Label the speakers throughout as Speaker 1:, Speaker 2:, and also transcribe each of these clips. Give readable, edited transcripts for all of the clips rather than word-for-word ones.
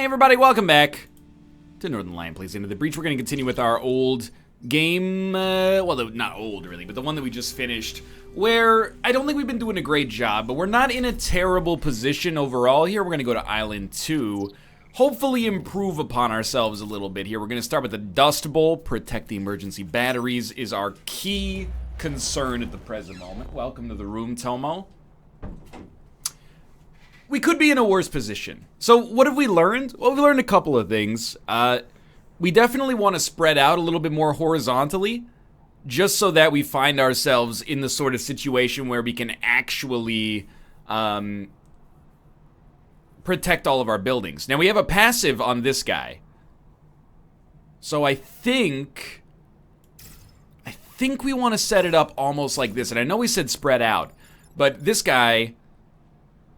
Speaker 1: everybody, welcome back to Northernlion Plays Into the Breach. We're going to continue with our old game, well, not old really, but the one that we just finished, where I don't think we've been doing a great job, but we're not in a terrible position overall here. We're going to go to Island 2, hopefully improve upon ourselves a little bit here. We're going to start with the Dustbowl. Protect the emergency batteries is our key concern at the present moment. Welcome to the room, Tomo. We could be in a worse position. So what have we learned? Well, we learned a couple of things. We definitely want to spread out a little bit more horizontally, just so that we find ourselves in the sort of situation where we can actually protect all of our buildings. Now, we have a passive on this guy. So I think we want to set it up almost like this. And I know we said spread out, but this guy...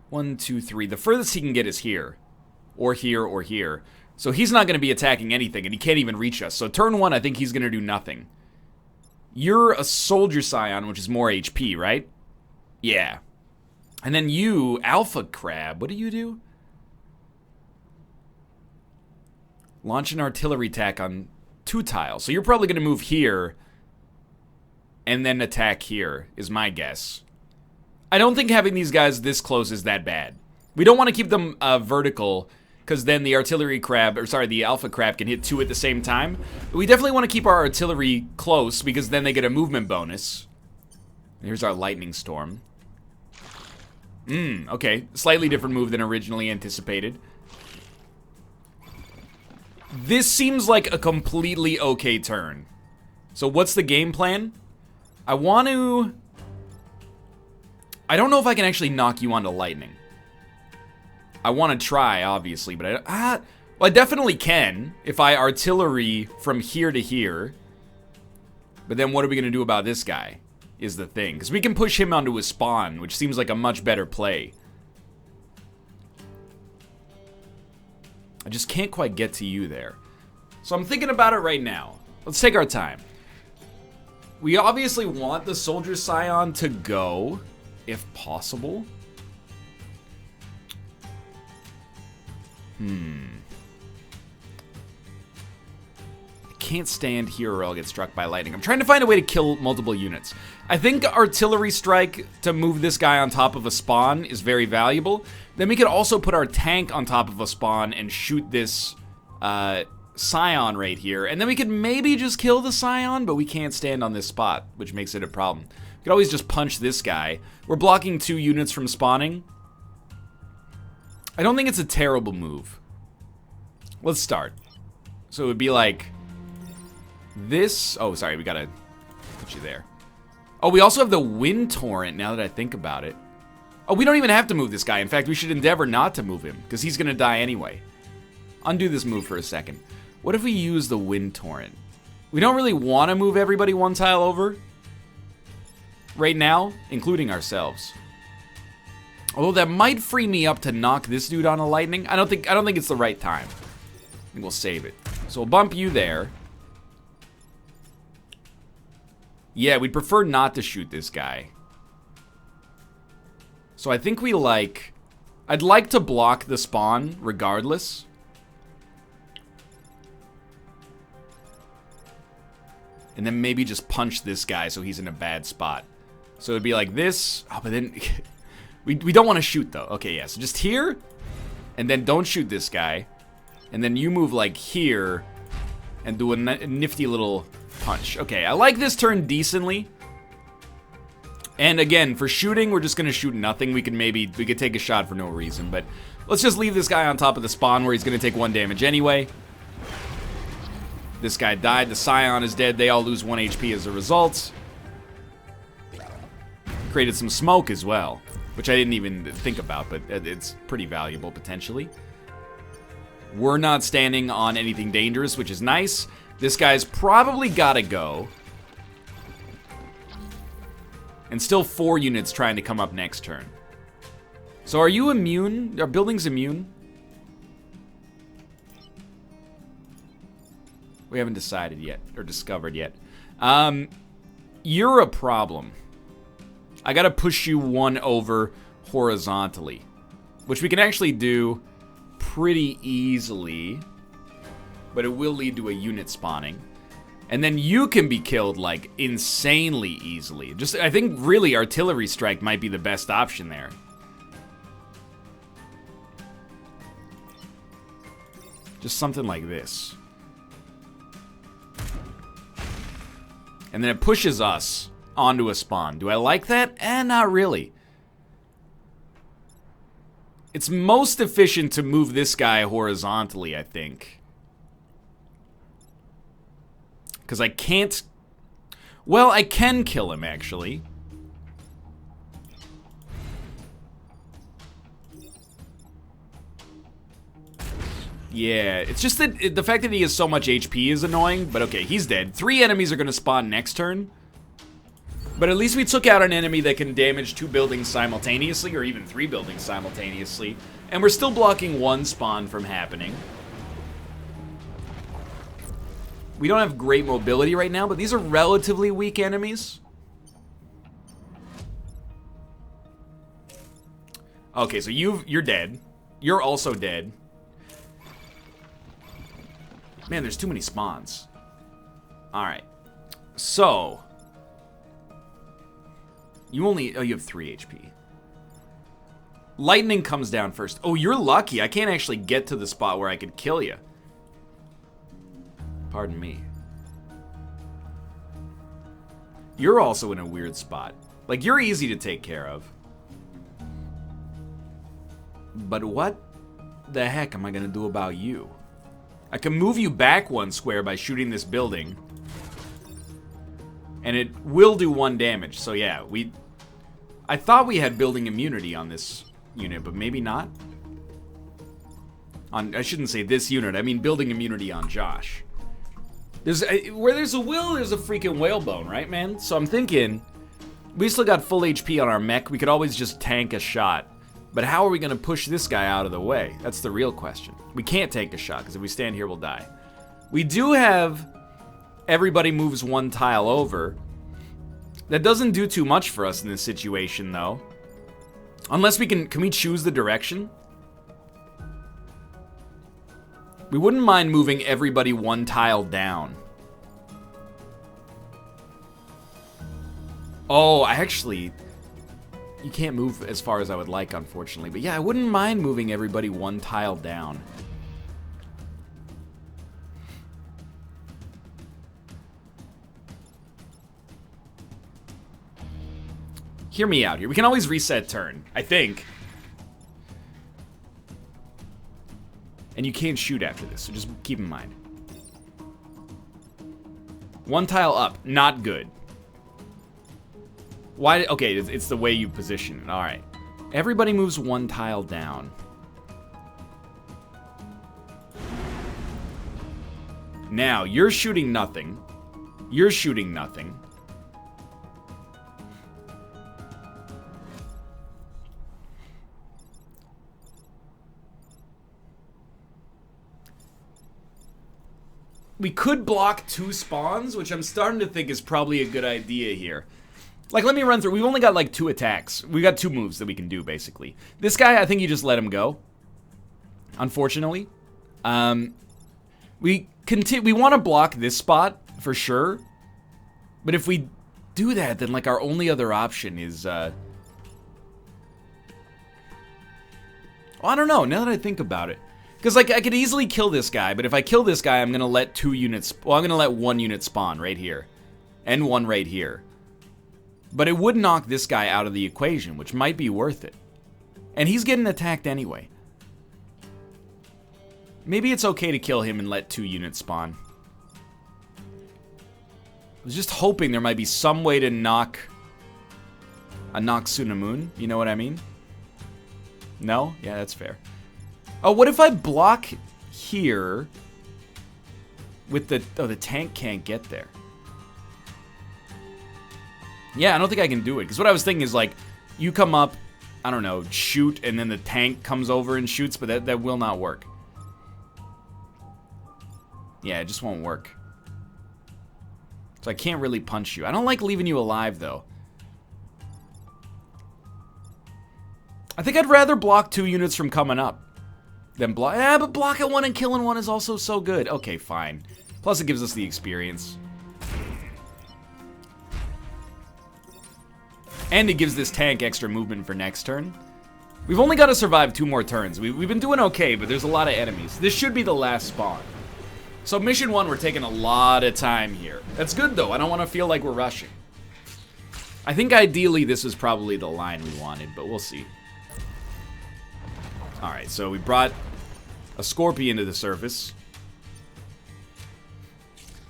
Speaker 1: 1, 2, 3. The furthest he can get is here. Or here, or here. So he's not going to be attacking anything, and he can't even reach us. So turn 1, I think he's going to do nothing. You're a soldier scion, which is more HP, right? Yeah. And then you, Alpha Crab, what do you do? Launch an artillery attack on 2 tiles. So you're probably going to move here, and then attack here, is my guess. I don't think having these guys this close is that bad. We don't want to keep them vertical, because then the artillery crab, or sorry, the alpha crab can hit 2 at the same time. But we definitely want to keep our artillery close, because then they get a movement bonus. Here's our lightning storm. Okay. Slightly different move than originally anticipated. This seems like a completely okay turn. So what's the game plan? I want to... I don't know if I can actually knock you onto lightning. I want to try, obviously, but well, I definitely can if I artillery from here to here. But then what are we going to do about this guy is the thing. Because we can push him onto his spawn, which seems like a much better play. I just can't quite get to you there. So I'm thinking about it right now. Let's take our time. We obviously want the Soldier Scion to go... if possible. I can't stand here or I'll get struck by lightning. I'm trying to find a way to kill multiple units. I think artillery strike to move this guy on top of a spawn is very valuable. Then we could also put our tank on top of a spawn and shoot this Scion right here. And then we could maybe just kill the Scion, but we can't stand on this spot, which makes it a problem. We could always just punch this guy. We're blocking 2 units from spawning. I don't think it's a terrible move. Let's start. So it would be like this. Oh, sorry, we gotta put you there. Oh, we also have the wind torrent now that I think about it. Oh, we don't even have to move this guy. In fact, we should endeavor not to move him because he's gonna die anyway. Undo this move for a second. What if we use the wind torrent? We don't really want to move everybody 1 tile over. Right now, including ourselves. Although that might free me up to knock this dude on a lightning. I don't think it's the right time. I think we'll save it. So we'll bump you there. Yeah, we'd prefer not to shoot this guy. So I think we like... I'd like to block the spawn regardless. And then maybe just punch this guy so he's in a bad spot. So it'd be like this. Oh, but then we don't want to shoot though. Okay, yeah. So just here, and then don't shoot this guy, and then you move like here, and do a nifty little punch. Okay, I like this turn decently. And again, for shooting, we're just gonna shoot nothing. We could take a shot for no reason, but let's just leave this guy on top of the spawn where he's gonna take 1 damage anyway. This guy died. The Scion is dead. They all lose 1 HP as a result. Created some smoke as well, which I didn't even think about, but it's pretty valuable potentially. We're not standing on anything dangerous, which is nice. This guy's probably gotta go. And still 4 units trying to come up next turn. So are you immune? Are buildings immune? We haven't decided yet, or discovered yet. You're a problem. I gotta push you 1 over horizontally, which we can actually do pretty easily, but it will lead to a unit spawning. And then you can be killed, like, insanely easily. Just, I think, really, artillery strike might be the best option there. Just something like this. And then it pushes us onto a spawn. Do I like that? Not really. It's most efficient to move this guy horizontally, I think. Because I can't... Well, I can kill him, actually. Yeah, it's just that the fact that he has so much HP is annoying, but okay, he's dead. 3 enemies are going to spawn next turn. But at least we took out an enemy that can damage 2 buildings simultaneously, or even 3 buildings simultaneously. And we're still blocking 1 spawn from happening. We don't have great mobility right now, but these are relatively weak enemies. Okay, so you're dead. You're also dead. Man, there's too many spawns. Alright. So. You only... Oh, you have 3 HP. Lightning comes down first. Oh, you're lucky. I can't actually get to the spot where I could kill you. Pardon me. You're also in a weird spot. Like, you're easy to take care of. But what the heck am I gonna do about you? I can move you back 1 square by shooting this building. And it will do 1 damage. So yeah, I thought we had building immunity on this unit, but maybe not. I shouldn't say this unit, I mean building immunity on Josh. Where there's a will, there's a freaking whalebone, right, man? So I'm thinking, we still got full HP on our mech. We could always just tank a shot. But how are we going to push this guy out of the way? That's the real question. We can't tank a shot, because if we stand here, we'll die. We do have everybody moves 1 tile over. That doesn't do too much for us in this situation, though. Unless we can we choose the direction? We wouldn't mind moving everybody 1 tile down. Oh, you can't move as far as I would like, unfortunately. But yeah, I wouldn't mind moving everybody 1 tile down. Hear me out here. We can always reset turn, I think. And you can't shoot after this, so just keep in mind. 1 tile up, not good. Why? Okay, it's the way you position it. All right. Everybody moves 1 tile down. Now, you're shooting nothing. You're shooting nothing. We could block 2 spawns, which I'm starting to think is probably a good idea here. Like, let me run through. We've only got, like, 2 attacks. We got 2 moves that we can do, basically. This guy, I think you just let him go. Unfortunately. We want to block this spot, for sure. But if we do that, then, like, our only other option is, well, I don't know, now that I think about it. Because, like, I could easily kill this guy, but if I kill this guy, I'm going to let 2 units... Well, I'm going to let 1 unit spawn right here. And 1 right here. But it would knock this guy out of the equation, which might be worth it. And he's getting attacked anyway. Maybe it's okay to kill him and let 2 units spawn. I was just hoping there might be some way to knock... a knock Tsunamun, you know what I mean? No? Yeah, that's fair. Oh, what if I block here with the... Oh, the tank can't get there. Yeah, I don't think I can do it. Because what I was thinking is, like, you come up, I don't know, shoot, and then the tank comes over and shoots, but that will not work. Yeah, it just won't work. So I can't really punch you. I don't like leaving you alive, though. I think I'd rather block 2 units from coming up. Then block. Yeah, but blocking one and killing one is also so good. Okay, fine. Plus, it gives us the experience. And it gives this tank extra movement for next turn. We've only got to survive 2 more turns. We've been doing okay, but there's a lot of enemies. This should be the last spawn. So mission 1, we're taking a lot of time here. That's good, though. I don't want to feel like we're rushing. I think ideally this is probably the line we wanted, but we'll see. Alright, so we brought a Scorpion to the surface.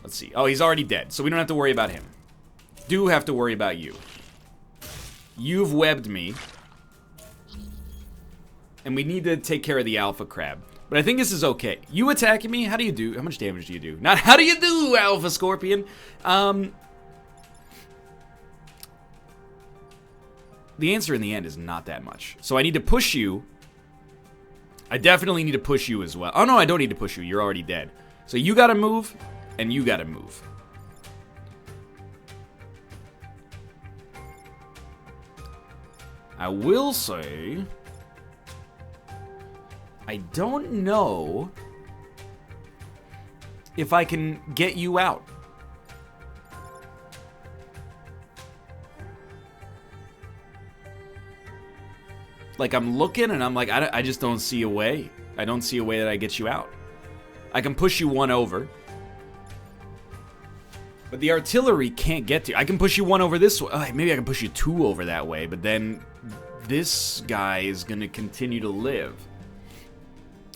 Speaker 1: Let's see. Oh, he's already dead, so we don't have to worry about him. Do have to worry about you. You've webbed me. And we need to take care of the Alpha Crab. But I think this is okay. You attacking me? How do you do? How much damage do you do? Not how do you do, Alpha Scorpion? The answer in the end is not that much. So I need to push you. I definitely need to push you as well. Oh, no, I don't need to push you. You're already dead. So you gotta move, and you gotta move. I will say, I don't know if I can get you out. Like, I'm looking and I'm like, I just don't see a way. I don't see a way that I get you out. I can push you 1 over. But the artillery can't get to you. I can push you 1 over this way. Maybe I can push you 2 over that way, but then this guy is going to continue to live.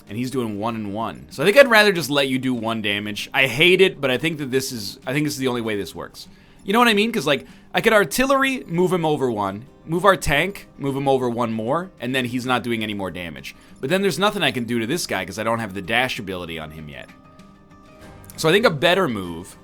Speaker 1: And he's doing 1 and 1. So I think I'd rather just let you do 1 damage. I hate it, but I think that this is the only way this works. You know what I mean? Because, like, I could artillery, move him over 1. Move our tank, move him over 1 more. And then he's not doing any more damage. But then there's nothing I can do to this guy because I don't have the dash ability on him yet. So I think a better move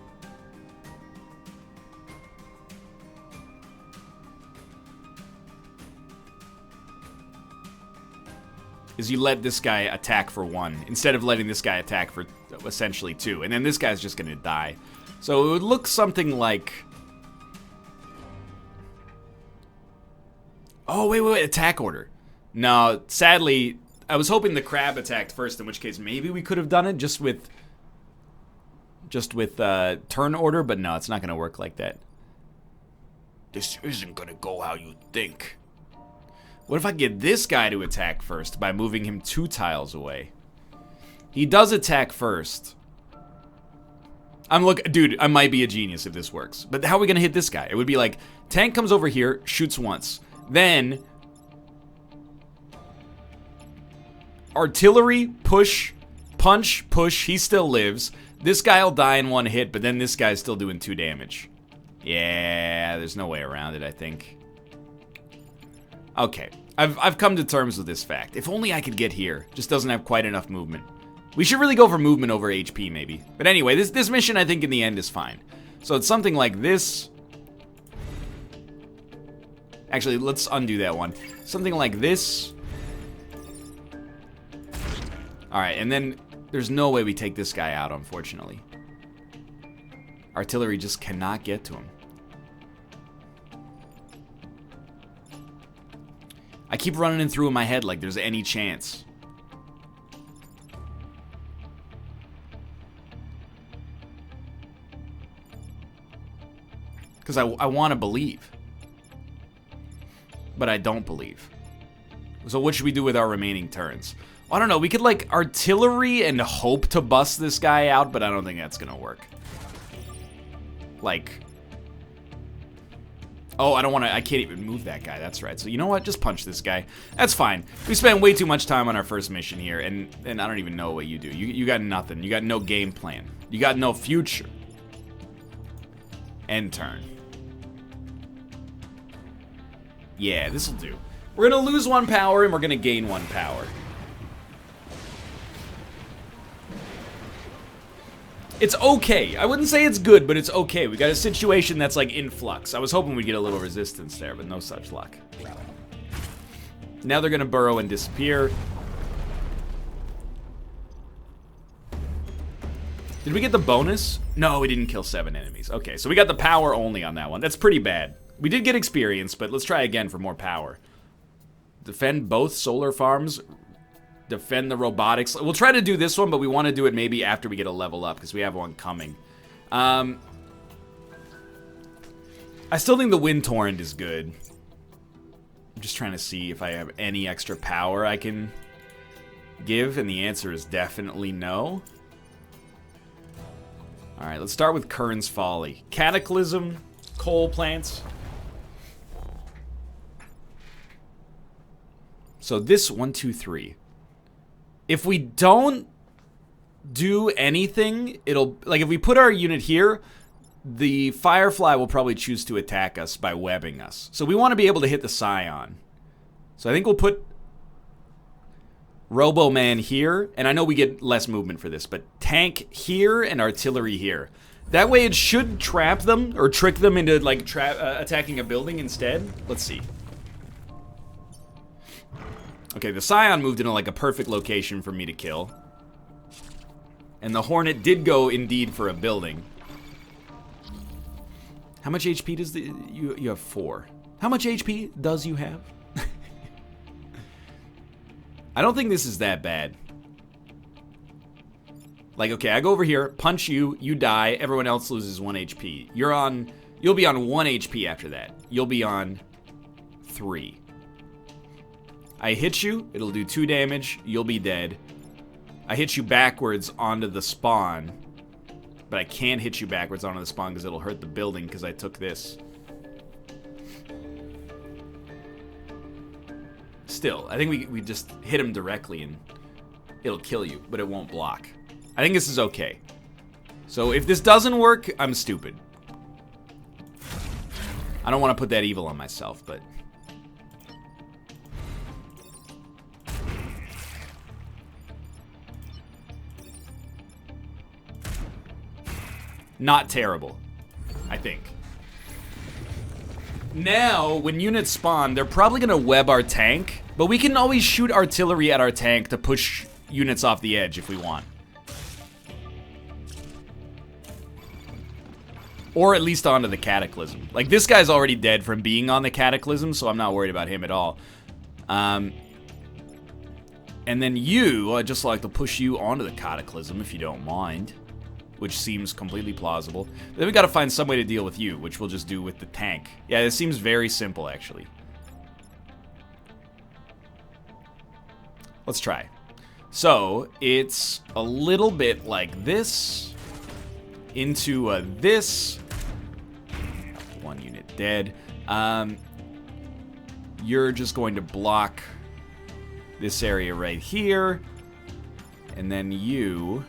Speaker 1: is you let this guy attack for 1 instead of letting this guy attack for essentially 2. And then this guy's just going to die. So it would look something like... Oh, wait, attack order. No, sadly, I was hoping the crab attacked first, in which case maybe we could have done it just with turn order, but no, it's not going to work like that. This isn't going to go how you think. What if I get this guy to attack first by moving him 2 tiles away? He does attack first. Dude, I might be a genius if this works. But how are we going to hit this guy? It would be like, tank comes over here, shoots once. Then, artillery, push, punch, push, he still lives. This guy will die in 1 hit, but then this guy's still doing 2 damage. Yeah, there's no way around it, I think. Okay, I've come to terms with this fact. If only I could get here. Just doesn't have quite enough movement. We should really go for movement over HP, maybe. But anyway, this mission, I think, in the end is fine. So it's something like this. Actually, let's undo that one. Something like this. Alright, and then there's no way we take this guy out, unfortunately. Artillery just cannot get to him. I keep running it through in my head like there's any chance. Because I want to believe. But I don't believe. So what should we do with our remaining turns? I don't know, we could like artillery and hope to bust this guy out, but I don't think that's gonna work. Like... Oh, I can't even move that guy, that's right. So you know what, just punch this guy. That's fine. We spent way too much time on our first mission here, and I don't even know what you do. You got nothing, you got no game plan. You got no future. End turn. Yeah, this'll do. We're gonna lose 1 power, and we're gonna gain 1 power. It's okay. I wouldn't say it's good, but it's okay. We got a situation that's like in flux. I was hoping we'd get a little resistance there, but no such luck. Now they're gonna burrow and disappear. Did we get the bonus? No, we didn't kill 7 enemies. Okay, so we got the power only on that one. That's pretty bad. We did get experience, but let's try again for more power. Defend both solar farms. defend the robotics. We'll try to do this one, but we want to do it maybe after we get a level up, because we have one coming. I still think the Wind Torrent is good. I'm just trying to see if I have any extra power I can give, and the answer is definitely no. Alright, let's start with Kern's Folly. Cataclysm, coal plants. So this, 1, 2, 3. If we don't do anything, it'll, like if we put our unit here, the Firefly will probably choose to attack us by webbing us. So we want to be able to hit the Scion. So I think we'll put Robo-Man here, and I know we get less movement for this, but tank here and artillery here. That way it should trap them, or trick them into like attacking a building instead. Let's see. Okay, the Scion moved into like a perfect location for me to kill. And the Hornet did go indeed for a building. How much HP does the... You have 4. How much HP does you have? I don't think this is that bad. Like, okay, I go over here, punch you, you die, everyone else loses 1 HP. You'll be on 1 HP after that. You'll be on 3. I hit you, it'll do 2 damage, you'll be dead. I hit you backwards onto the spawn, but I can't hit you backwards onto the spawn because it'll hurt the building because I took this. Still, I think we just hit him directly and it'll kill you, but it won't block. I think this is okay. So if this doesn't work, I'm stupid. I don't want to put that evil on myself, but... Not terrible, I think. Now, when units spawn, they're probably gonna web our tank, but we can always shoot artillery at our tank to push units off the edge if we want. Or at least onto the Cataclysm. Like, this guy's already dead from being on the Cataclysm, so I'm not worried about him at all. And then you, I'd just like to push you onto the Cataclysm if you don't mind. Which seems completely plausible. Then we gotta find some way to deal with you, which we'll just do with the tank. Yeah, this seems very simple, actually. Let's try. So, it's a little bit like this. Into this. 1 unit dead. You're just going to block this area right here. And then you...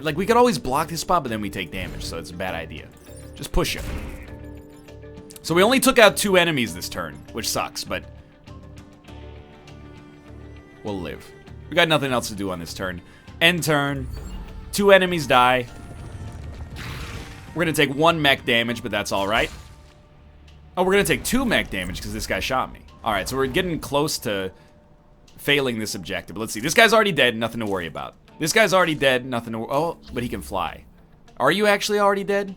Speaker 1: Like, we could always block this spot, but then we take damage, so it's a bad idea. Just push him. So we only took out 2 enemies this turn, which sucks, but we'll live. We got nothing else to do on this turn. End turn. 2 enemies die. We're gonna take 1 mech damage, but that's alright. Oh, we're gonna take 2 mech damage because this guy shot me. Alright, so we're getting close to failing this objective. Let's see. This guy's already dead, nothing to worry about. This guy's already dead, nothing to... Oh, but he can fly. Are you actually already dead?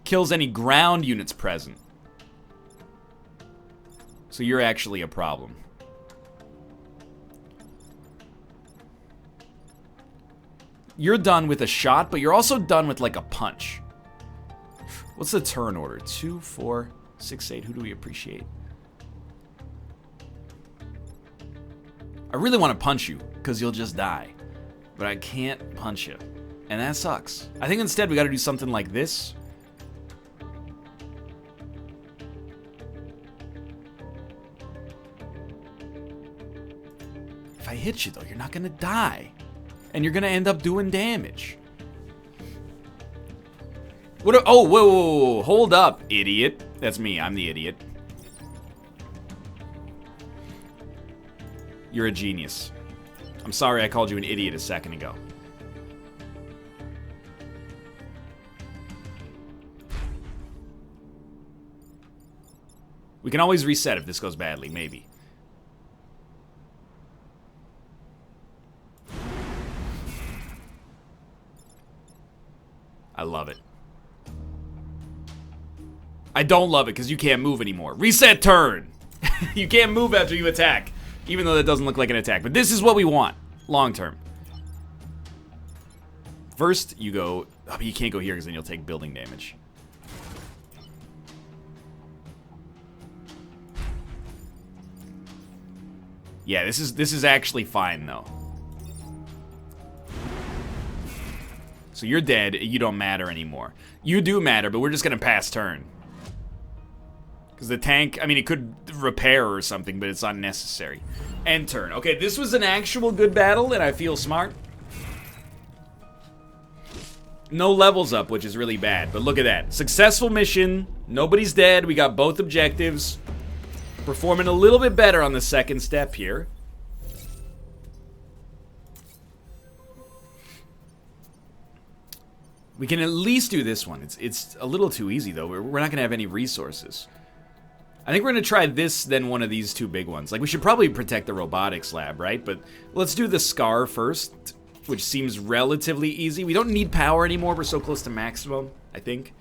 Speaker 1: Kills any ground units present. So you're actually a problem. You're done with a shot, but you're also done with, like, a punch. What's the turn order? 2, 4, 6, 8. Who do we appreciate? I really want to punch you, because you'll just die. But I can't punch you. And that sucks. I think instead we gotta do something like this. If I hit you, though, you're not gonna die. And you're gonna end up doing damage. What? Oh, whoa, hold up, idiot. That's me, I'm the idiot. You're a genius. I'm sorry I called you an idiot a second ago. We can always reset if this goes badly, maybe. I love it. I don't love it because you can't move anymore. Reset turn. You can't move after you attack, even though that doesn't look like an attack. But this is what we want long term. First, you go. Oh, but you can't go here because then you'll take building damage. Yeah, this is actually fine though. So you're dead. You don't matter anymore. You do matter, but we're just gonna pass turn. Because the tank, I mean, it could repair or something, but it's unnecessary. End turn. Okay, this was an actual good battle, and I feel smart. No levels up, which is really bad, but look at that. Successful mission. Nobody's dead. We got both objectives. Performing a little bit better on the second step here. We can at least do this one. It's a little too easy, though. We're not going to have any resources. I think we're going to try this, then one of these two big ones. Like, we should probably protect the robotics lab, right? But let's do the Scar first, which seems relatively easy. We don't need power anymore. We're so close to maximum, I think.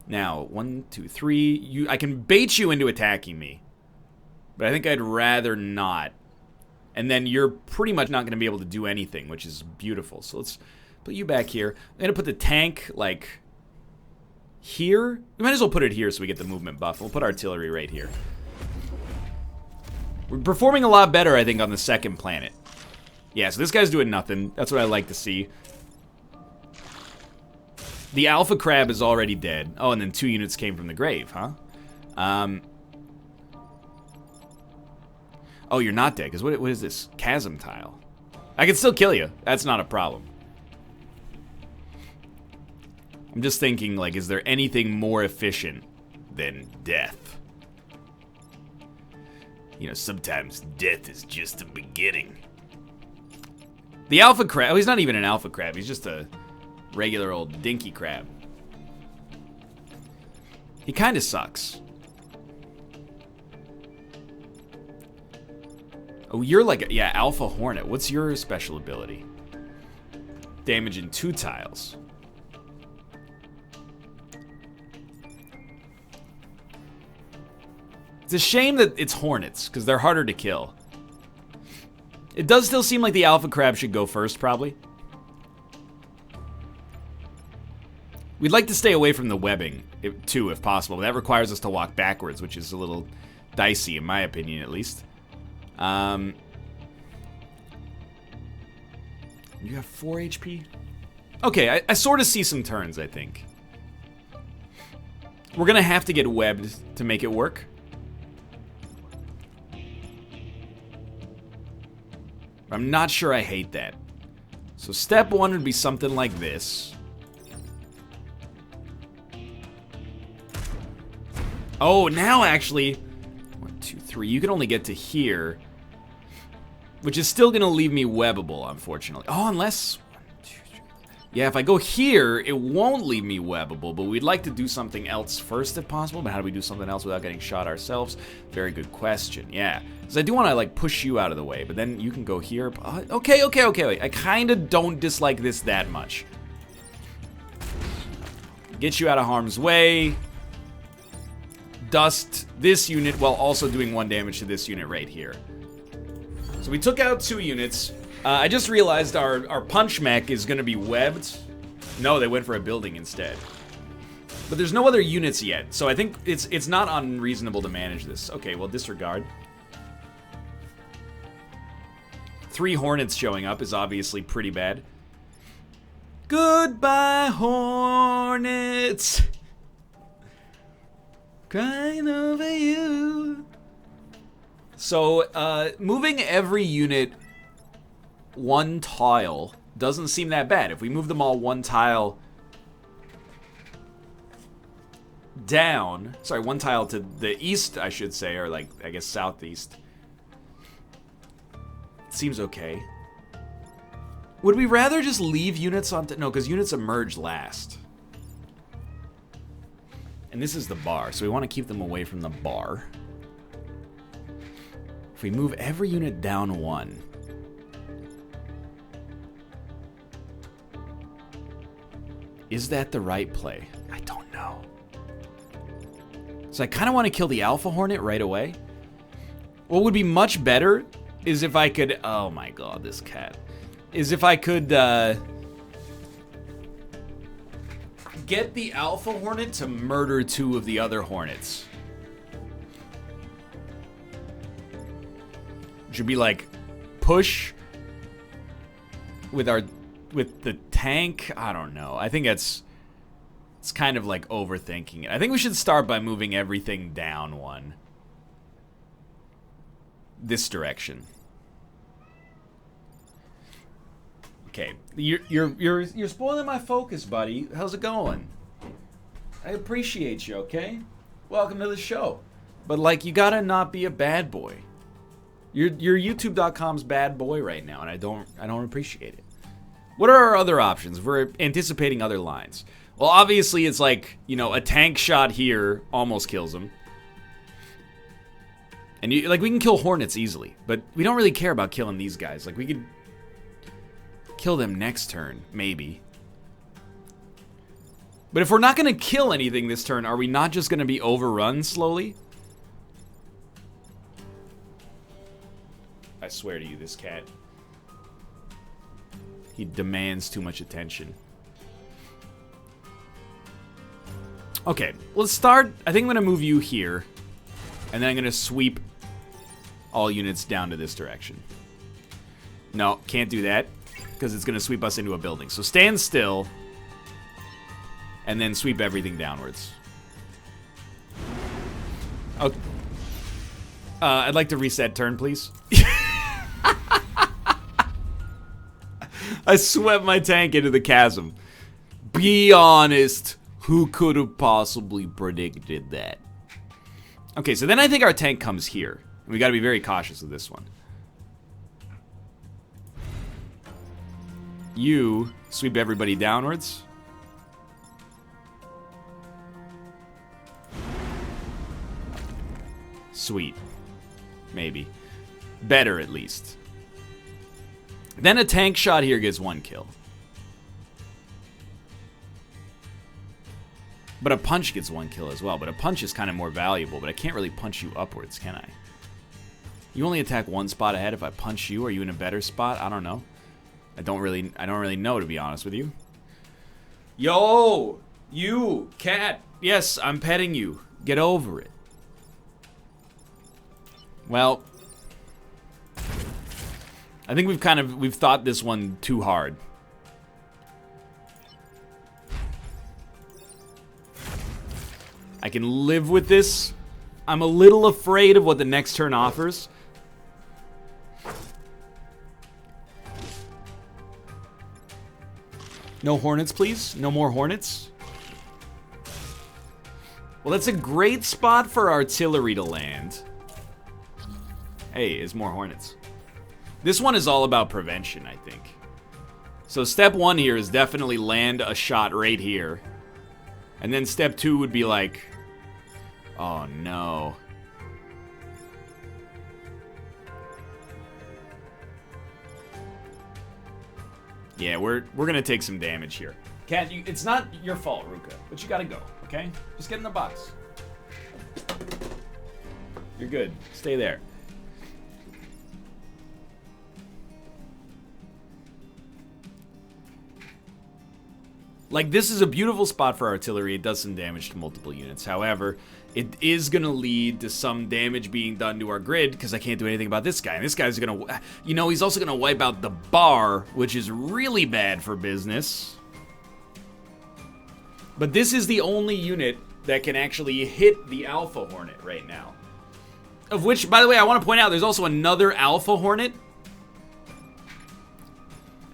Speaker 1: Now, 1, 2, 3. I can bait you into attacking me. But I think I'd rather not. And then you're pretty much not going to be able to do anything, which is beautiful. So let's put you back here. I'm going to put the tank, like, here. We might as well put it here so we get the movement buff. We'll put artillery right here. We're performing a lot better, I think, on the second planet. Yeah, so this guy's doing nothing. That's what I like to see. The Alpha Crab is already dead. Oh, and then 2 units came from the grave, huh? Oh, you're not dead, because what is this? Chasm tile. I can still kill you. That's not a problem. I'm just thinking, like, is there anything more efficient than death? You know, sometimes death is just a beginning. The Alpha Crab, oh, he's not even an Alpha Crab. He's just a regular old dinky crab. He kind of sucks. Oh, you're like, yeah, Alpha Hornet. What's your special ability? Damage in 2 tiles. It's a shame that it's Hornets, because they're harder to kill. It does still seem like the Alpha Crab should go first, probably. We'd like to stay away from the webbing, too, if possible. That requires us to walk backwards, which is a little dicey, in my opinion, at least. You have 4 HP? Okay, I sort of see some turns, I think. We're gonna have to get webbed to make it work. I'm not sure I hate that. So step 1 would be something like this. Oh, now actually, 1, 2, 3. You can only get to here, which is still gonna leave me webbable, unfortunately. Oh, unless 1, 2, 3. Yeah, if I go here, it won't leave me webbable. But we'd like to do something else first, if possible. But how do we do something else without getting shot ourselves? Very good question. Yeah, because I do want to like push you out of the way, but then you can go here. Okay. I kind of don't dislike this that much. Get you out of harm's way. Dust this unit while also doing 1 damage to this unit right here. So we took out 2 units. I just realized our punch mech is going to be webbed. No, they went for a building instead. But there's no other units yet, so I think it's not unreasonable to manage this. Okay, well, disregard. 3 Hornets showing up is obviously pretty bad. Goodbye, Hornets. Crying over you. So, moving every unit 1 tile doesn't seem that bad. If we move them all 1 tile down, sorry, 1 tile to the east, I should say, or like, I guess southeast. It seems okay. Would we rather just leave units on, no, because units emerge last. And this is the bar, so we want to keep them away from the bar. If we move every unit down 1. Is that the right play? I don't know. So I kind of want to kill the Alpha Hornet right away. What would be much better is if I could... Oh my god, this cat. Is if I could get the Alpha Hornet to murder 2 of the other Hornets. Should be like push with the tank. I don't know. I think it's kind of like overthinking it. I think we should start by moving everything down 1. This direction. Okay, you're spoiling my focus, buddy. How's it going? I appreciate you. Okay, welcome to the show. But like, you gotta not be a bad boy. You're YouTube.com's bad boy right now, and I don't appreciate it. What are our other options? We're anticipating other lines. Well, obviously it's like, you know, a tank shot here almost kills him. And we can kill Hornets easily, but we don't really care about killing these guys. Like, we could kill them next turn, maybe. But if we're not going to kill anything this turn, are we not just going to be overrun slowly? I swear to you, this cat. He demands too much attention. Okay, let's start. I think I'm going to move you here. And then I'm going to sweep all units down to this direction. No, can't do that, because it's going to sweep us into a building. So stand still, and then sweep everything downwards. Oh, I'd like to reset turn, please. I swept my tank into the chasm. Be honest, who could have possibly predicted that? Okay, so then I think our tank comes here. We got to be very cautious with this one. You sweep everybody downwards. Sweet. Maybe. Better, at least. Then a tank shot here gets 1 kill. But a punch gets 1 kill as well. But a punch is kind of more valuable. But I can't really punch you upwards, can I? You only attack 1 spot ahead. If I punch you, are you in a better spot? I don't know. I don't really know, to be honest with you. Yo! You! Cat! Yes, I'm petting you. Get over it. Well, I think we've thought this one too hard. I can live with this. I'm a little afraid of what the next turn offers. No Hornets, please. No more Hornets. Well, that's a great spot for artillery to land. Hey, it's more Hornets. This one is all about prevention, I think. So step 1 here is definitely land a shot right here. And then step 2 would be like... Oh, no. Yeah, we're gonna take some damage here. Cat, it's not your fault, Ruka, but you gotta go, okay? Just get in the box. You're good. Stay there. Like, this is a beautiful spot for artillery. It does some damage to multiple units. However, it is going to lead to some damage being done to our grid because I can't do anything about this guy. And this guy's going to... You know, he's also going to wipe out the bar, which is really bad for business. But this is the only unit that can actually hit the Alpha Hornet right now. Of which, by the way, I want to point out, there's also another Alpha Hornet.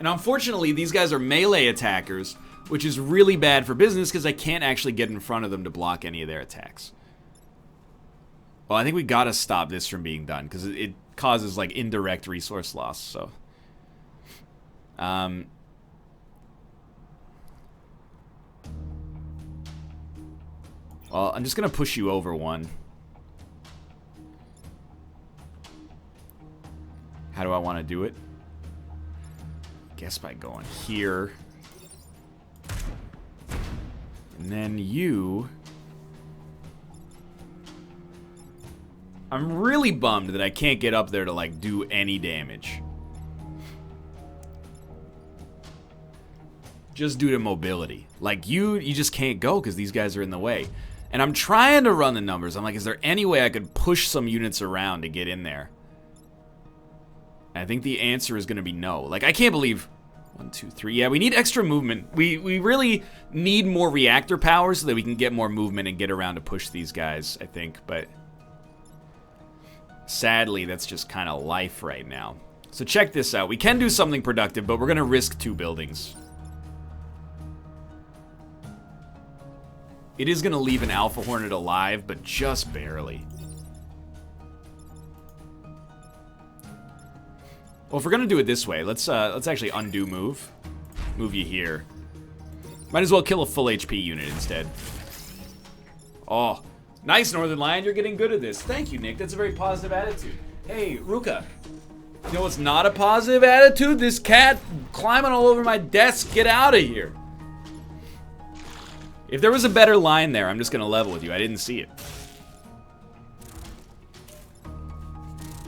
Speaker 1: And unfortunately, these guys are melee attackers, which is really bad for business because I can't actually get in front of them to block any of their attacks. Well, I think we gotta stop this from being done because it causes like indirect resource loss. So, well, I'm just gonna push you over 1. How do I want to do it? Guess by going here. And then you I'm really bummed that I can't get up there to, like, do any damage. Just due to mobility. Like, you just can't go because these guys are in the way. And I'm trying to run the numbers. I'm like, is there any way I could push some units around to get in there? And I think the answer is going to be no. Like, I can't believe... 1, 2, 3. Yeah, we need extra movement. We really need more reactor power so that we can get more movement and get around to push these guys, I think. But... sadly, that's just kind of life right now. So check this out. We can do something productive, but we're going to risk 2 buildings. It is going to leave an Alpha Hornet alive, but just barely. Well, if we're going to do it this way, let's actually undo move. Move you here. Might as well kill a full HP unit instead. Oh, nice, Northernlion. You're getting good at this. Thank you, Nick. That's a very positive attitude. Hey, Ruka. You know what's not a positive attitude? This cat climbing all over my desk. Get out of here. If there was a better line there, I'm just going to level with you. I didn't see it.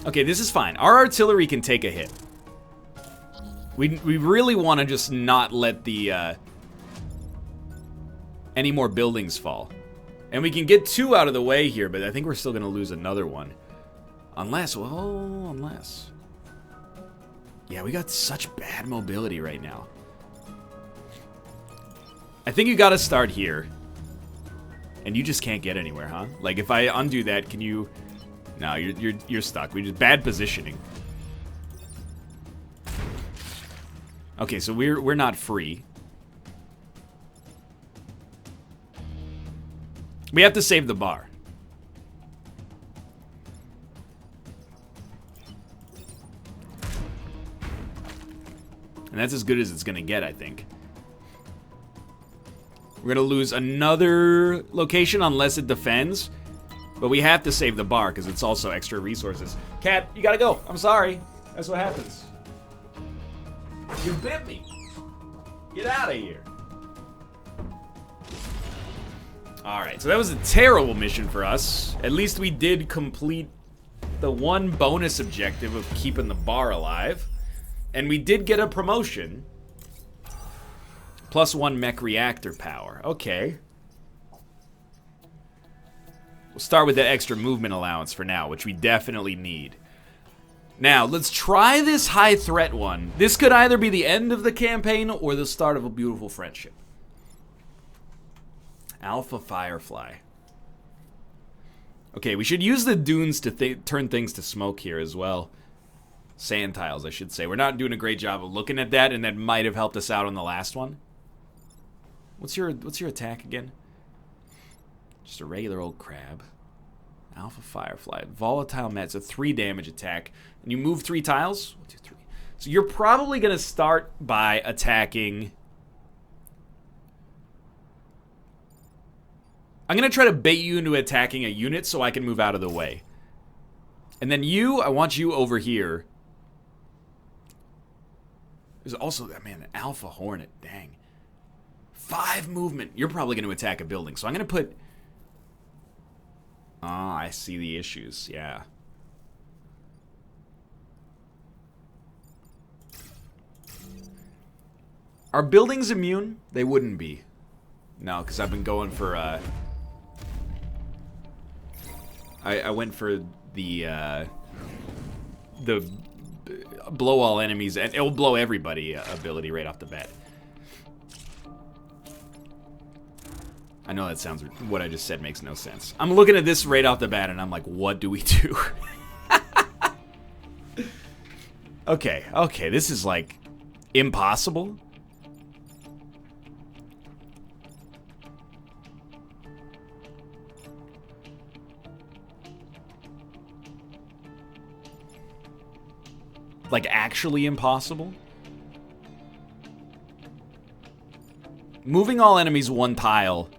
Speaker 1: Okay, this is fine. Our artillery can take a hit. We really want to just not let the any more buildings fall. And we can get 2 out of the way here, but I think we're still going to lose another one. Unless, well, unless. Yeah, we got such bad mobility right now. I think you got to start here. And you just can't get anywhere, huh? Like, if I undo that, can you... No, you're stuck. We just bad positioning. Okay, so we're not free. We have to save the bar. And that's as good as it's gonna get, I think. We're gonna lose another location unless it defends. But we have to save the bar because it's also extra resources. Cat, you gotta go. I'm sorry. That's what happens. You bit me. Get out of here. Alright, so that was a terrible mission for us. At least we did complete the one bonus objective of keeping the bar alive. And we did get a promotion. +1 mech reactor power. Okay. We'll start with that extra movement allowance for now, which we definitely need. Now, let's try this high threat one. This could either be the end of the campaign or the start of a beautiful friendship. Alpha Firefly. Okay, we should use the dunes to turn things to smoke here as well. Sand tiles, I should say. We're not doing a great job of looking at that, and that might have helped us out on the last one. What's your attack again? Just a regular old crab. Alpha Firefly. Volatile Mets, a 3 damage attack. And you move 3 tiles? 1, 2, 3. So you're probably going to start by attacking... I'm going to try to bait you into attacking a unit so I can move out of the way. And then I want you over here. There's also, man, an Alpha Hornet. Dang. 5 movement. You're probably going to attack a building. So I'm going to put... Oh, I see the issues. Yeah. Are buildings immune? They wouldn't be. No, because I've been going for, I went for the blow all enemies, and it'll blow everybody ability right off the bat. I know that sounds, what I just said makes no sense. I'm looking at this right off the bat, and I'm like, what do we do? Okay, this is, like, impossible. Like, actually impossible? Moving all enemies 1 tile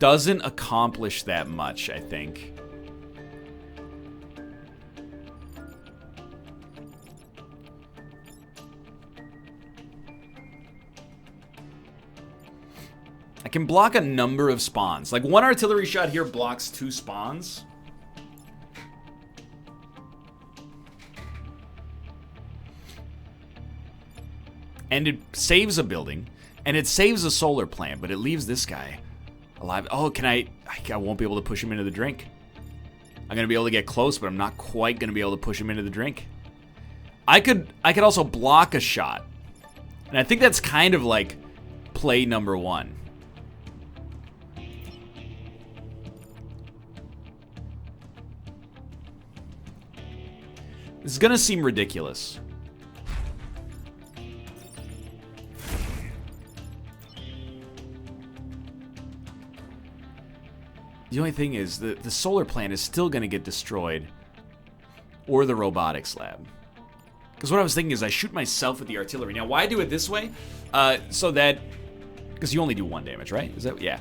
Speaker 1: doesn't accomplish that much, I think. I can block a number of spawns. Like, 1 artillery shot here blocks 2 spawns. and it saves a building, and it saves a solar plant, but it leaves this guy alive. Oh, can I won't be able to push him into the drink. I'm going to be able to get close, but I'm not quite going to be able to push him into the drink. I could also block a shot. And I think that's kind of like play number one. This is going to seem ridiculous. The only thing is, the solar plant is still going to get destroyed. Or the robotics lab. Because what I was thinking is I shoot myself with the artillery. Now, why do it this way? So that... Because you only do 1 damage, right? Is that... Yeah.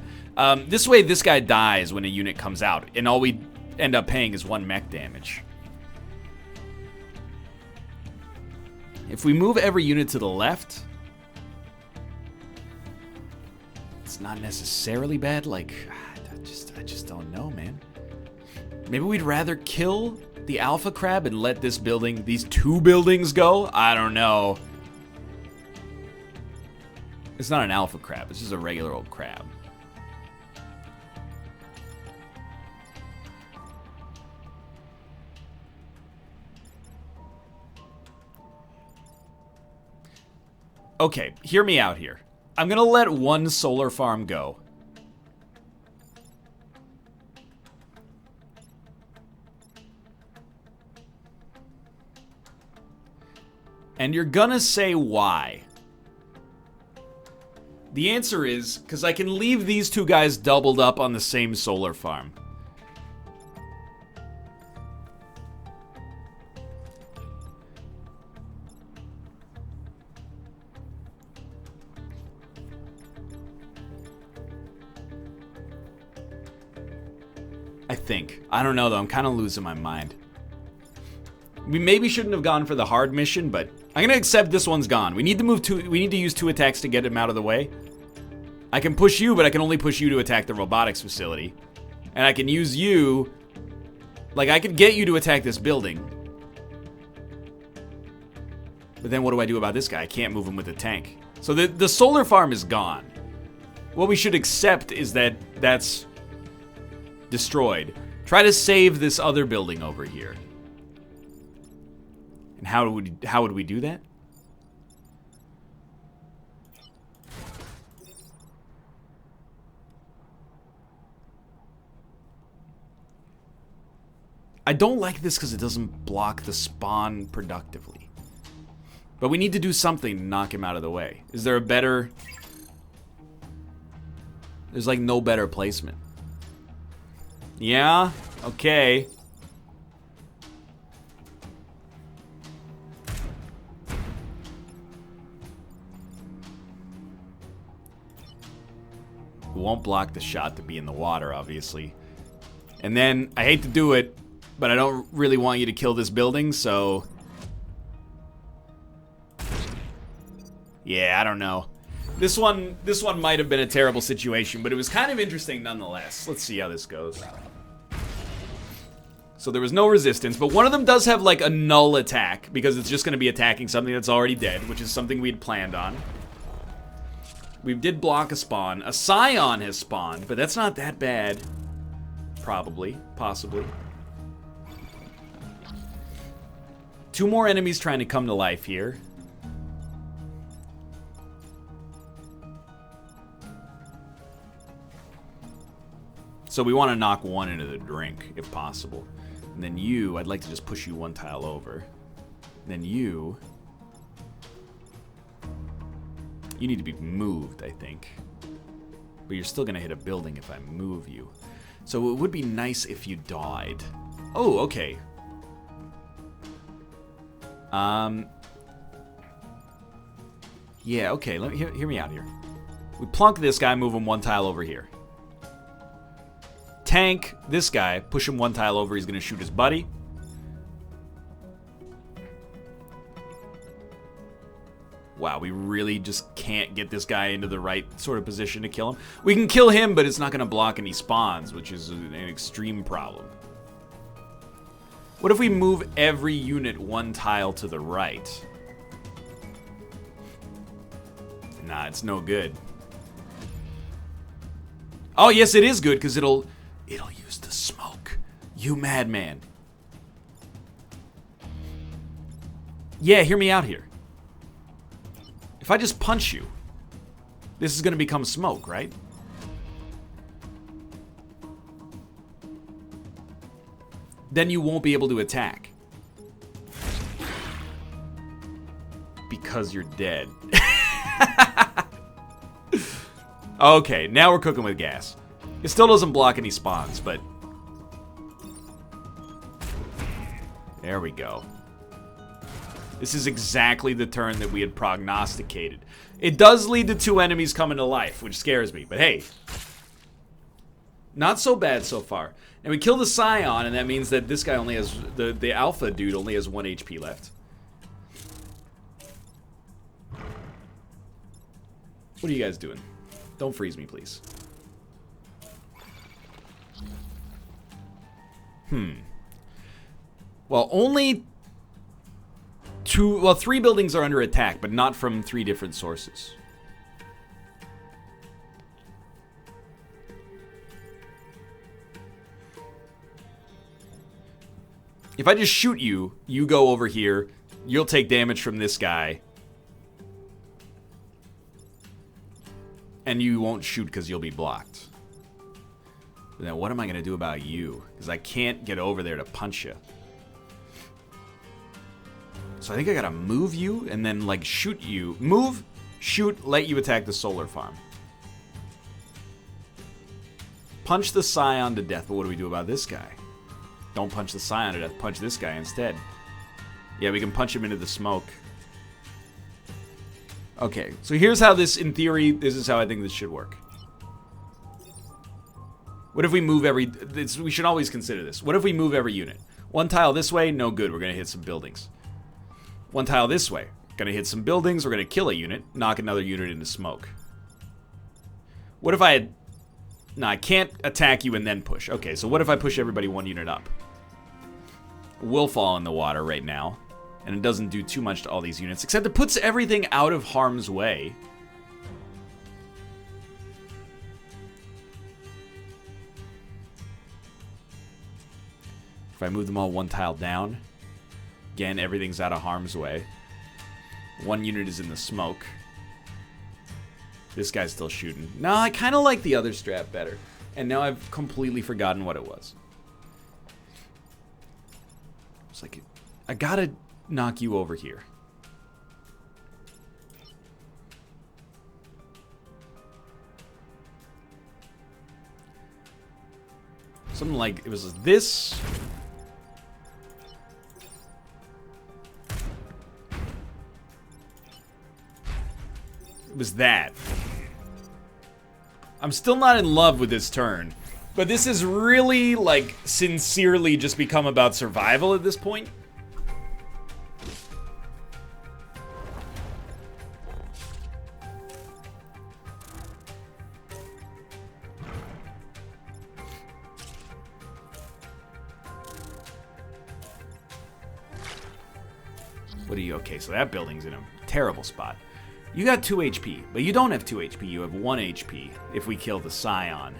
Speaker 1: This way, this guy dies when a unit comes out. And all we end up paying is 1 mech damage. If we move every unit to the left... It's not necessarily bad. Like... I just don't know, man. Maybe we'd rather kill the alpha crab and let this building, these 2 buildings go? I don't know. It's not an alpha crab. It's just a regular old crab. Okay, hear me out here. I'm gonna let 1 solar farm go. And you're gonna say why. The answer is, because I can leave these 2 guys doubled up on the same solar farm. I think. I don't know though, I'm kind of losing my mind. We maybe shouldn't have gone for the hard mission, but I'm gonna accept this one's gone. We need to move 2. We need to use 2 attacks to get him out of the way. I can push you, but I can only push you to attack the robotics facility. And I can use you. Like, I could get you to attack this building. But then what do I do about this guy? I can't move him with a tank. So the solar farm is gone. What we should accept is that that's destroyed. Try to save this other building over here. And how would we do that? I don't like this because it doesn't block the spawn productively. But we need to do something to knock him out of the way. Is there a better... There's like no better placement. Yeah? Okay. We won't block the shot to be in the water, obviously. And then, I hate to do it, but I don't really want you to kill this building, so... Yeah, I don't know. This one might have been a terrible situation, but it was kind of interesting nonetheless. Let's see how this goes. So there was no resistance, but one of them does have like a null attack, because it's just going to be attacking something that's already dead, which is something we'd planned on. We did block a spawn. A Scion has spawned, but that's not that bad. Probably. Possibly. 2 more enemies trying to come to life here. So we want to knock 1 into the drink, if possible. And then you, I'd like to just push you 1 tile over. And then you need to be moved, I think. But you're still going to hit a building if I move you. So it would be nice if you died. Oh, okay. Yeah, okay. Let me hear me out here. We plunk this guy, move him 1 tile over here. Tank this guy, push him 1 tile over. He's going to shoot his buddy. Wow, we really just can't get this guy into the right sort of position to kill him. We can kill him, but it's not going to block any spawns, which is an extreme problem. What if we move every unit 1 tile to the right? Nah, it's no good. Oh, yes, it is good, because it'll use the smoke. You madman. Yeah, hear me out here. If I just punch you, this is going to become smoke, right? Then you won't be able to attack. Because you're dead. Okay, now we're cooking with gas. It still doesn't block any spawns, but... There we go. This is exactly the turn that we had prognosticated. It does lead to 2 enemies coming to life, which scares me, but hey. Not so bad so far. And we kill the Scion, and that means that this guy only has... The Alpha dude only has 1 HP left. What are you guys doing? Don't freeze me, please. Well, only 3 buildings are under attack, but not from 3 different sources. If I just shoot you, you go over here, you'll take damage from this guy. And you won't shoot because you'll be blocked. But then what am I going to do about you? Because I can't get over there to punch you. So I think I got to move you and then, like, shoot you. Move, shoot, let you attack the solar farm. Punch the Scion to death. But what do we do about this guy? Don't punch the Scion to death. Punch this guy instead. Yeah, we can punch him into the smoke. Okay, so here's how this, in theory, this is how I think this should work. What if we move we should always consider this. What if we move every unit? 1 tile this way, no good, we're gonna hit some buildings. 1 tile this way, gonna hit some buildings, we're gonna kill a unit, knock another unit into smoke. What if I had... No, I can't attack you and then push. Okay, so what if I push everybody 1 unit up? We'll fall in the water right now. And it doesn't do too much to all these units, except it puts everything out of harm's way. If I move them all 1 tile down, again, everything's out of harm's way. 1 unit is in the smoke. This guy's still shooting. No, I kind of like the other strat better. And now I've completely forgotten what it was. It's like, I gotta... knock you over here. Something like, it was this. It was that. I'm still not in love with this turn, but this is really, like, sincerely just become about survival at this point. What are you? Okay, so that building's in a terrible spot. You got 2 HP, but you don't have 2 HP. You have 1 HP if we kill the Scion.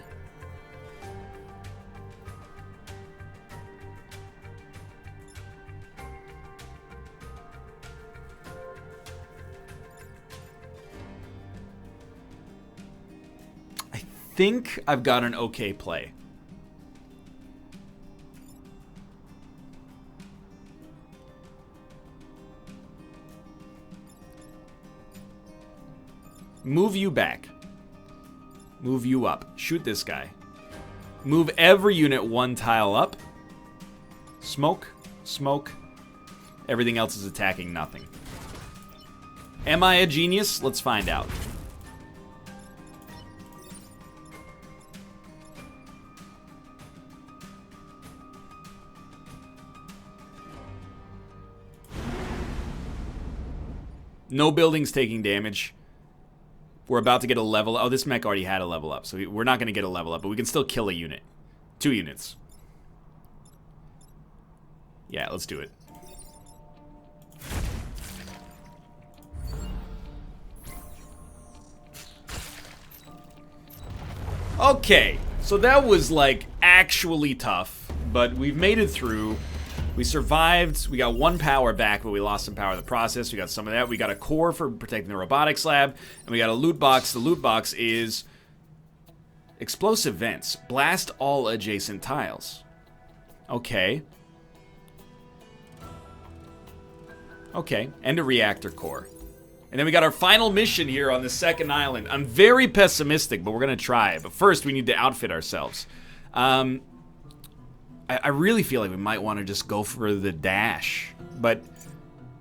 Speaker 1: I think I've got an okay play. Move you back. Move you up. Shoot this guy. Move every unit 1 tile up. Smoke. Smoke. Everything else is attacking nothing. Am I a genius? Let's find out. No buildings taking damage. We're about to get a level. Oh, this mech already had a level up, so we're not going to get a level up, but we can still kill a unit. 2 units. Yeah, let's do it. Okay, so that was like actually tough, but we've made it through. We survived. We got 1 power back, but we lost some power in the process. We got some of that. We got a core for protecting the robotics lab, and we got a loot box. The loot box is explosive vents. Blast all adjacent tiles. Okay. Okay, and a reactor core. And then we got our final mission here on the second island. I'm very pessimistic, but we're going to try. But first, we need to outfit ourselves. I really feel like we might want to just go for the dash. But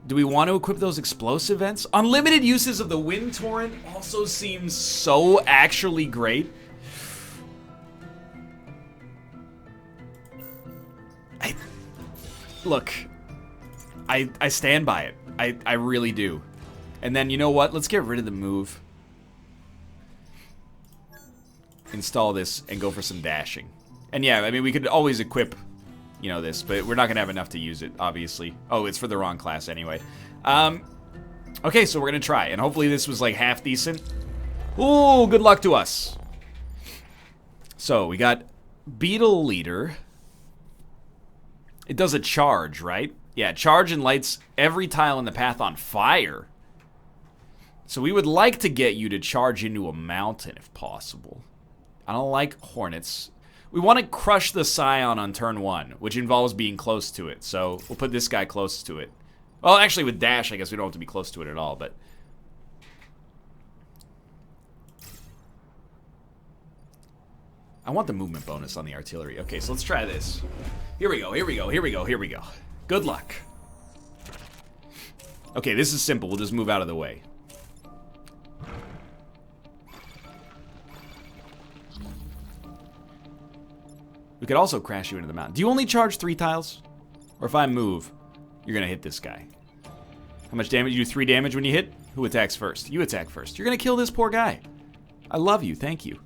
Speaker 1: do we want to equip those explosive vents? Unlimited uses of the wind torrent also seems so actually great. Look, I stand by it. I really do. And then, you know what? Let's get rid of the move. Install this and go for some dashing. And yeah, I mean, we could always equip, you know, this, but we're not going to have enough to use it, obviously. Oh, it's for the wrong class anyway. Okay, so we're going to try. And hopefully this was, like, half decent. Ooh, good luck to us. So, we got Beetle Leader. It does a charge, right? Yeah, charge and lights every tile in the path on fire. So we would like to get you to charge into a mountain if possible. I don't like hornets. We want to crush the Scion on turn 1, which involves being close to it. So we'll put this guy close to it. Well, actually with dash, I guess we don't have to be close to it at all, but... I want the movement bonus on the artillery. Okay, so let's try this. Here we go, here we go, here we go, here we go. Good luck. Okay, this is simple. We'll just move out of the way. We could also crash you into the mountain. Do you only charge 3 tiles? Or if I move, you're going to hit this guy. How much damage? You do 3 damage when you hit? Who attacks first? You attack first. You're going to kill this poor guy. I love you. Thank you.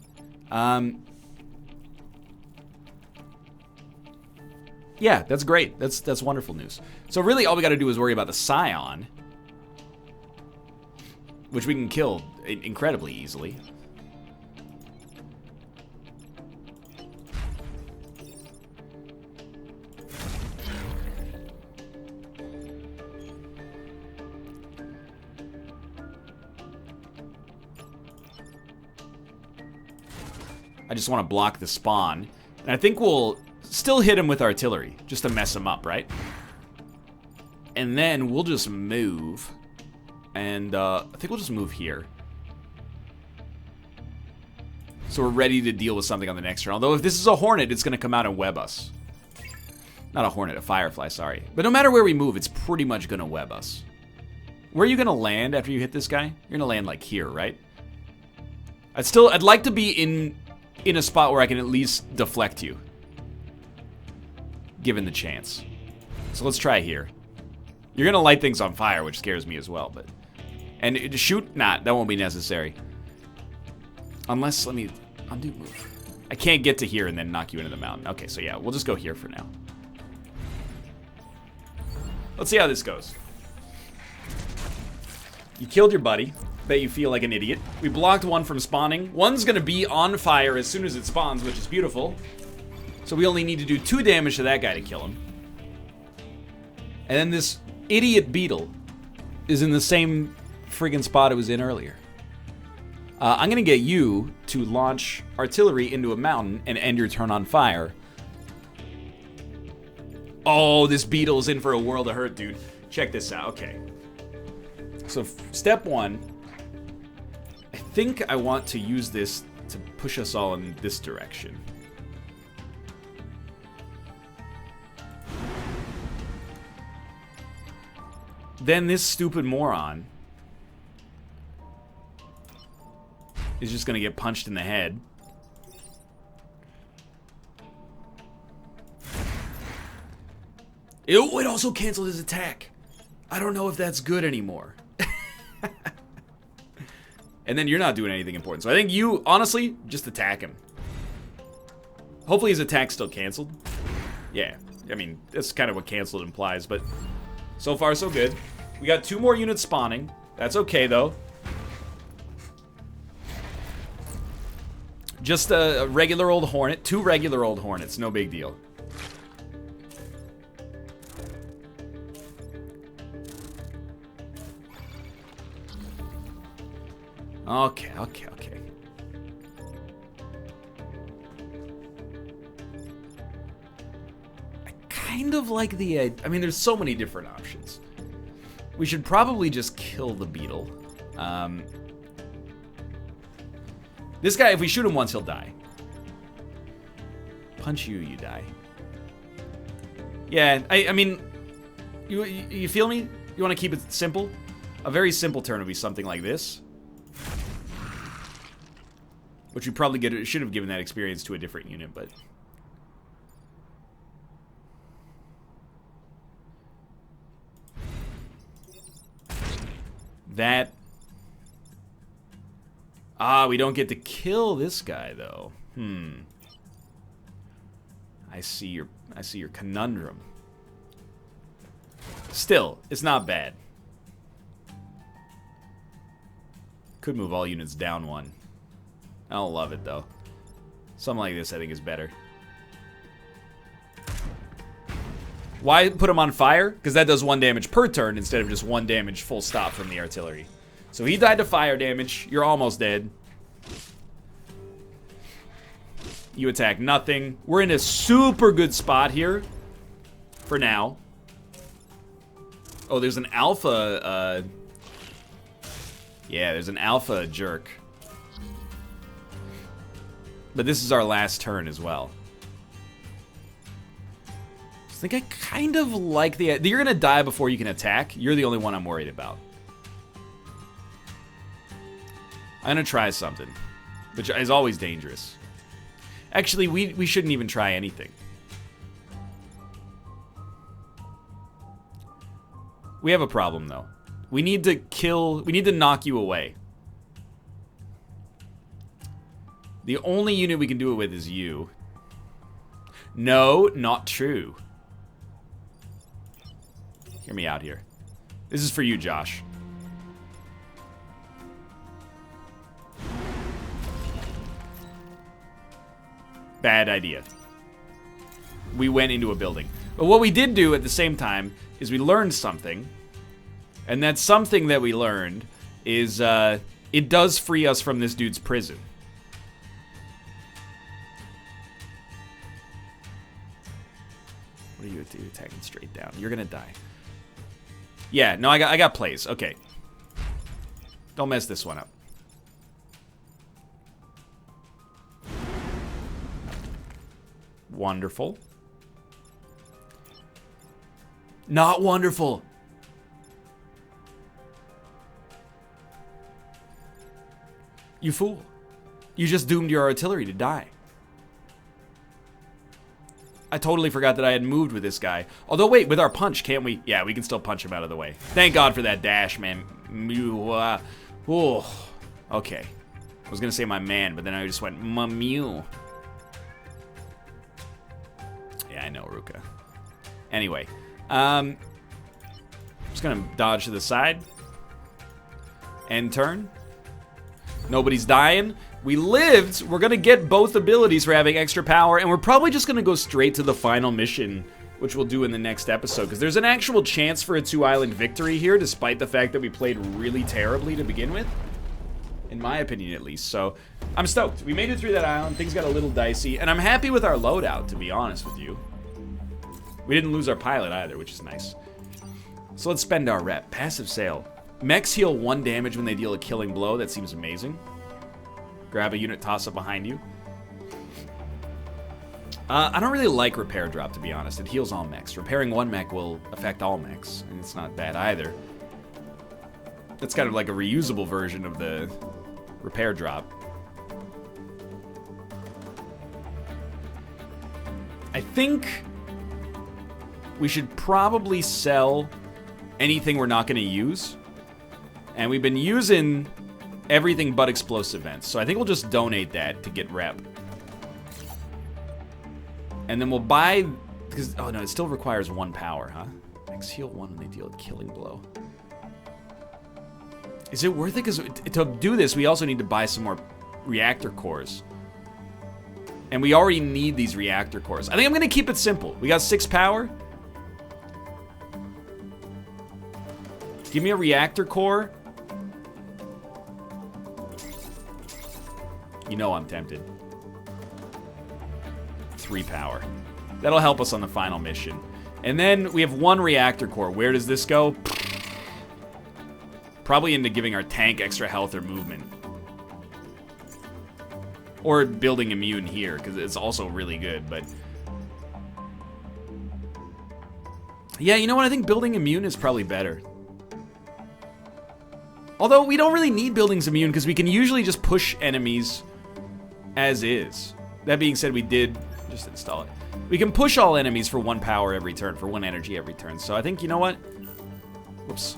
Speaker 1: Yeah, that's great. That's wonderful news. So really all we got to do is worry about the Scion, which we can kill incredibly easily. I just want to block the spawn. And I think we'll still hit him with artillery, just to mess him up, right? And then we'll just move. And I think we'll just move here. So we're ready to deal with something on the next turn. Although if this is a Hornet, it's going to come out and web us. Not a Hornet, a Firefly, sorry. But no matter where we move, it's pretty much going to web us. Where are you going to land after you hit this guy? You're going to land like here, right? I'd like to be in a spot where I can at least deflect you, given the chance. So let's try here. You're gonna light things on fire, which scares me as well, but... And to shoot? Nah, that won't be necessary. Unless, let me undo move. I can't get to here and then knock you into the mountain. Okay, so yeah, we'll just go here for now. Let's see how this goes. You killed your buddy. Bet you feel like an idiot. We blocked one from spawning. One's gonna be on fire as soon as it spawns, which is beautiful. So we only need to do 2 damage to that guy to kill him. And then this idiot beetle is in the same friggin' spot it was in earlier. I'm gonna get you to launch artillery into a mountain and end your turn on fire. Oh, this beetle is in for a world of hurt, dude. Check this out, okay. So step 1, I think I want to use this to push us all in this direction. Then this stupid moron is just gonna get punched in the head. Ew, it also canceled his attack. I don't know if that's good anymore. And then you're not doing anything important. So I think you, honestly, just attack him. Hopefully his attack's still canceled. Yeah, I mean, that's kind of what canceled implies, but so far so good. We got 2 more units spawning. That's okay, though. Just a regular old Hornet. 2 regular old Hornets. No big deal. Okay. I kind of like the... I mean, there's so many different options. We should probably just kill the beetle. This guy, if we shoot him once, he'll die. Punch you, you die. Yeah, I mean, you feel me? You want to keep it simple? A very simple turn would be something like this. Which we probably should have given that experience to a different unit, but... That... Ah, we don't get to kill this guy, though. I see your conundrum. Still, it's not bad. Could move all units down 1. I don't love it, though. Something like this, I think, is better. Why put him on fire? Because that does 1 damage per turn instead of just 1 damage full stop from the artillery. So he died to fire damage. You're almost dead. You attack nothing. We're in a super good spot here. For now. Oh, there's an alpha, yeah, there's an alpha jerk. But this is our last turn as well. I think I kind of like the... You're going to die before you can attack. You're the only one I'm worried about. I'm going to try something, which is always dangerous. Actually, we shouldn't even try anything. We have a problem, though. We need to kill... We need to knock you away. The only unit we can do it with is you. No, not true. Hear me out here. This is for you, Josh. Bad idea. We went into a building. But what we did do at the same time is we learned something. And that something that we learned is it does free us from this dude's prison. What are you attacking straight down? You're gonna die. Yeah, no, I got plays. Okay. Don't mess this one up. Wonderful. Not wonderful. You fool. You just doomed your artillery to die. I totally forgot that I had moved with this guy. Although, wait, with our punch, can't we? Yeah, we can still punch him out of the way. Thank God for that dash, man. Oh, okay. I was going to say my man, but then I just went, mew. Yeah, I know, Ruka. Anyway. Just going to dodge to the side. End turn. Nobody's dying. We lived. We're going to get both abilities for having extra power, and we're probably just going to go straight to the final mission, which we'll do in the next episode, because there's an actual chance for a 2-island victory here, despite the fact that we played really terribly to begin with. In my opinion, at least. So, I'm stoked. We made it through that island. Things got a little dicey, and I'm happy with our loadout, to be honest with you. We didn't lose our pilot either, which is nice. So let's spend our rep. Passive sale. Mechs heal 1 damage when they deal a killing blow. That seems amazing. Grab a unit, toss it behind you. I don't really like repair drop, to be honest. It heals all mechs. Repairing 1 mech will affect all mechs, and it's not bad either. It's kind of like a reusable version of the repair drop. I think we should probably sell anything we're not going to use. And we've been using everything but explosive vents. So I think we'll just donate that to get rep. And then we'll buy... Because, oh no, it still requires 1 power, huh? Max heal 1 when they deal a killing blow. Is it worth it? Because to do this, we also need to buy some more reactor cores. And we already need these reactor cores. I think I'm going to keep it simple. We got 6 power. Give me a reactor core. You know I'm tempted. 3 power. That'll help us on the final mission. And then we have 1 reactor core. Where does this go? Probably into giving our tank extra health or movement. Or building immune here, because it's also really good, but... Yeah, you know what? I think building immune is probably better. Although, we don't really need buildings immune, because we can usually just push enemies as is. That being said, we did just install it. We can push all enemies for 1 power every turn, for 1 energy every turn. So I think, you know what? Whoops.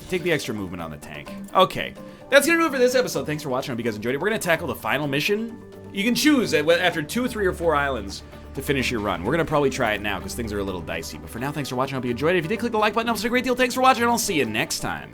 Speaker 1: Take the extra movement on the tank. Okay. That's going to do it for this episode. Thanks for watching. I hope you guys enjoyed it. We're going to tackle the final mission. You can choose after 2, 3, or 4 islands to finish your run. We're going to probably try it now because things are a little dicey. But for now, thanks for watching. I hope you enjoyed it. If you did, click the like button. It helps a great deal. Thanks for watching, and I'll see you next time.